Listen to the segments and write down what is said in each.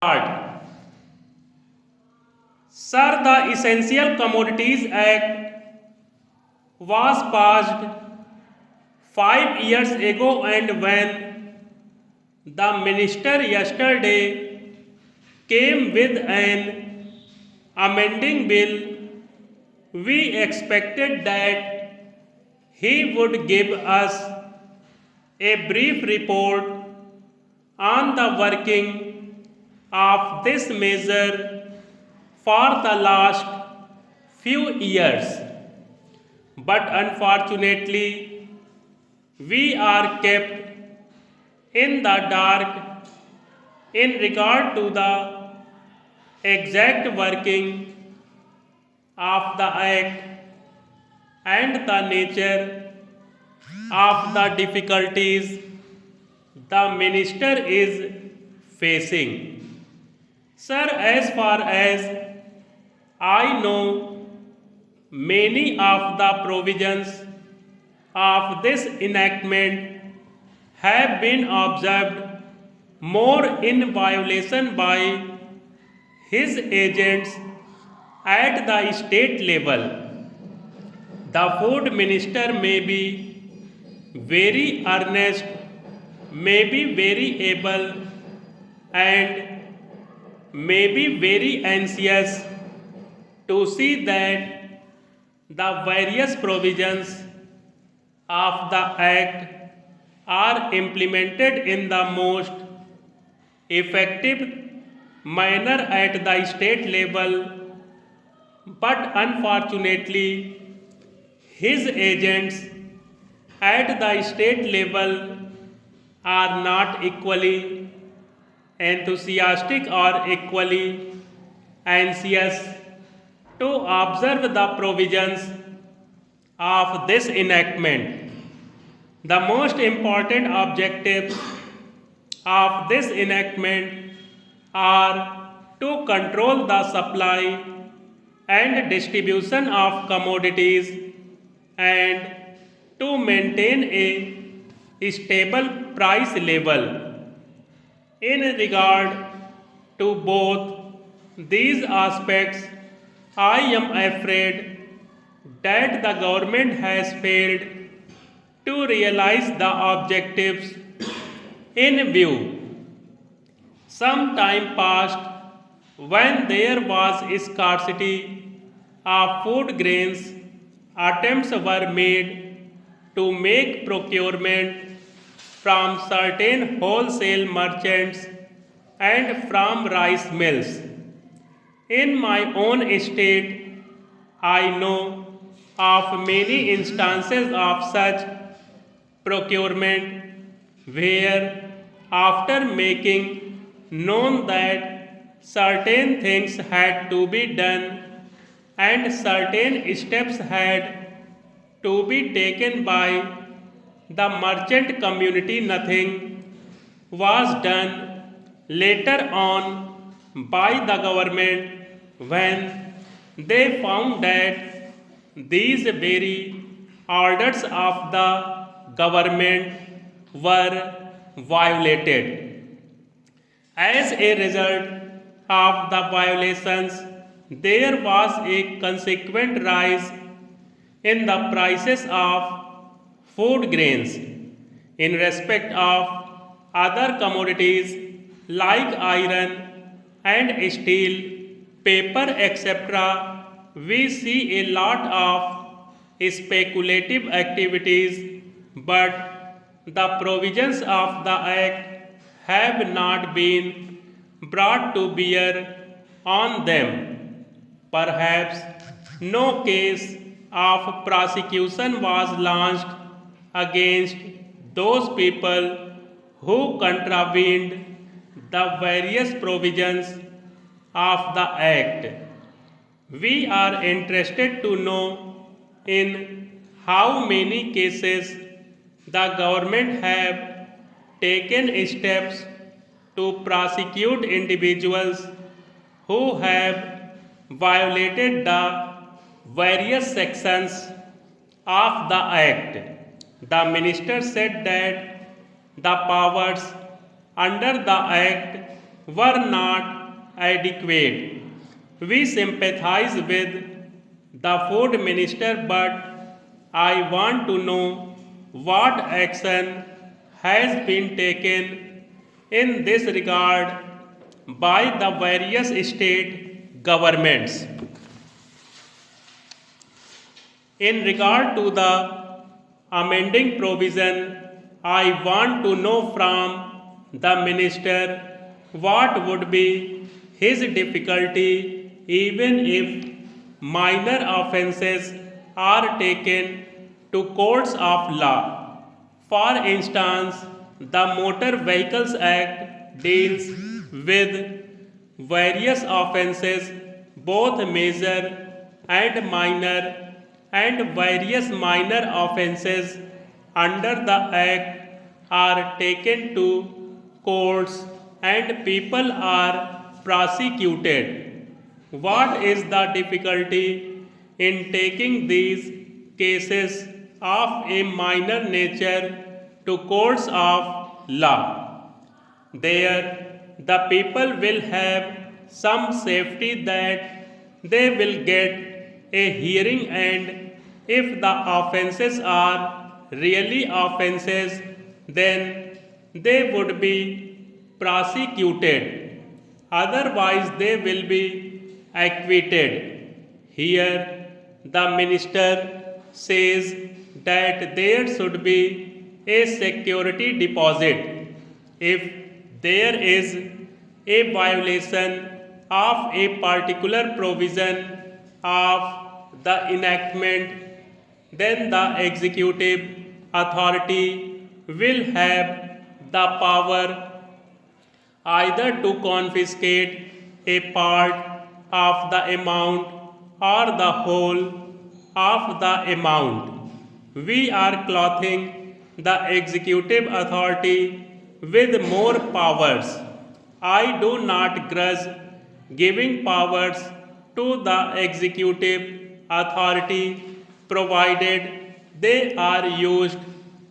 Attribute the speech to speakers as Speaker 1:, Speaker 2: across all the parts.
Speaker 1: Start. Sir, the Essential Commodities Act was passed 5 years ago, and when the minister yesterday came with an amending bill, we expected that he would give us a brief report on the working of this measure for the last few years. But unfortunately, we are kept in the dark in regard to the exact working of the act and the nature of the difficulties the minister is facing. Sir, as far as I know, many of the provisions of this enactment have been observed more in violation by his agents at the state level. The food minister may be very earnest, may be very able, and may be very anxious to see that the various provisions of the act are implemented in the most effective manner at the state level, but unfortunately, his agents at the state level are not equally enthusiastic or equally anxious to observe the provisions of this enactment. The most important objectives of this enactment are to control the supply and distribution of commodities and to maintain a stable price level. In regard to both these aspects, I am afraid that the government has failed to realize the objectives in view. Some time passed when there was scarcity of food grains, attempts were made to make procurement from certain wholesale merchants and from rice mills. In my own state, I know of many instances of such procurement where, after making known that certain things had to be done and certain steps had to be taken by the merchant community, nothing was done later on by the government when they found that these very orders of the government were violated. As a result of the violations, there was a consequent rise in the prices of food grains. In respect of other commodities like iron and steel, paper, etc., we see a lot of speculative activities, but the provisions of the act have not been brought to bear on them. Perhaps no case of prosecution was launched against those people who contravened the various provisions of the act. We are interested to know in how many cases the government have taken steps to prosecute individuals who have violated the various sections of the act. The minister said that the powers under the act were not adequate. We sympathize with the food minister, but I want to know what action has been taken in this regard by the various state governments. In regard to the amending provision, I want to know from the minister what would be his difficulty even if minor offences are taken to courts of law. For instance, the Motor Vehicles Act deals with various offences, both major and minor, and various minor offences under the act are taken to courts and people are prosecuted. What is the difficulty in taking these cases of a minor nature to courts of law? There, the people will have some safety that they will get a hearing, and if the offences are really offences, then they would be prosecuted. Otherwise, they will be acquitted. Here, the minister says that there should be a security deposit. If there is a violation of a particular provision of the enactment, then the executive authority will have the power either to confiscate a part of the amount or the whole of the amount. We are clothing the executive authority with more powers. I do not grudge giving powers to the executive authority provided they are used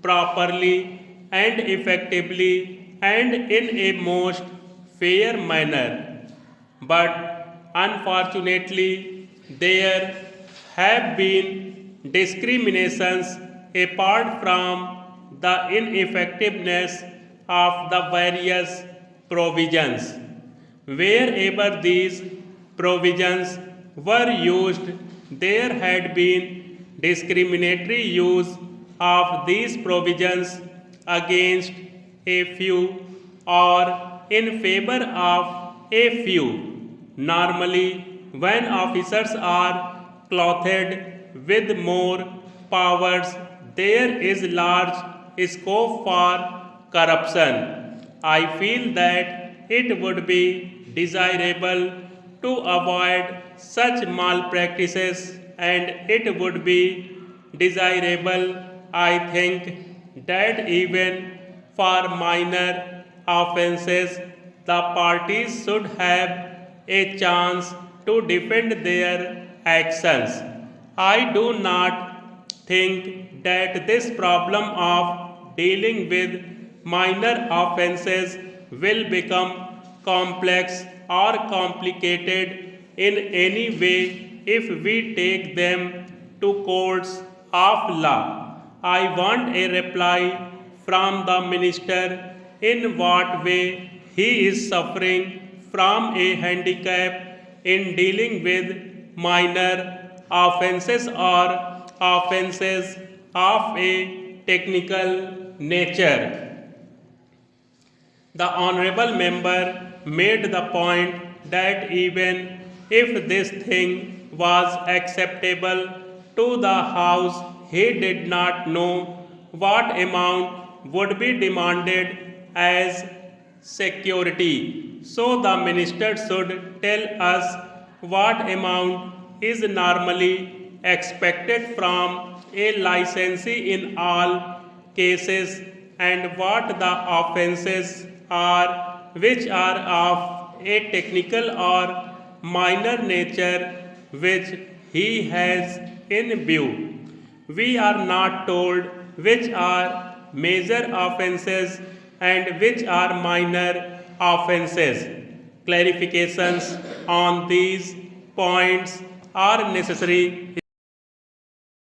Speaker 1: properly and effectively and in a most fair manner. But unfortunately, there have been discriminations apart from the ineffectiveness of the various provisions. Wherever these provisions were used, there had been discriminatory use of these provisions against a few or in favor of a few. Normally, when officers are clothed with more powers, there is large scope for corruption. I feel that it would be desirable to avoid such malpractices, and it would be desirable, I think, that even for minor offences, the parties should have a chance to defend their actions. I do not think that this problem of dealing with minor offences will become complex or complicated in any way if we take them to courts of law. I want a reply from the minister in what way he is suffering from a handicap in dealing with minor offences or offences of a technical nature. The honorable member made the point that even if this thing was acceptable to the House, he did not know what amount would be demanded as security. So the minister should tell us what amount is normally expected from a licensee in all cases and what the offences are which are of a technical or minor nature which he has in view. We are not told which are major offences and which are minor offences. Clarifications on these points are necessary.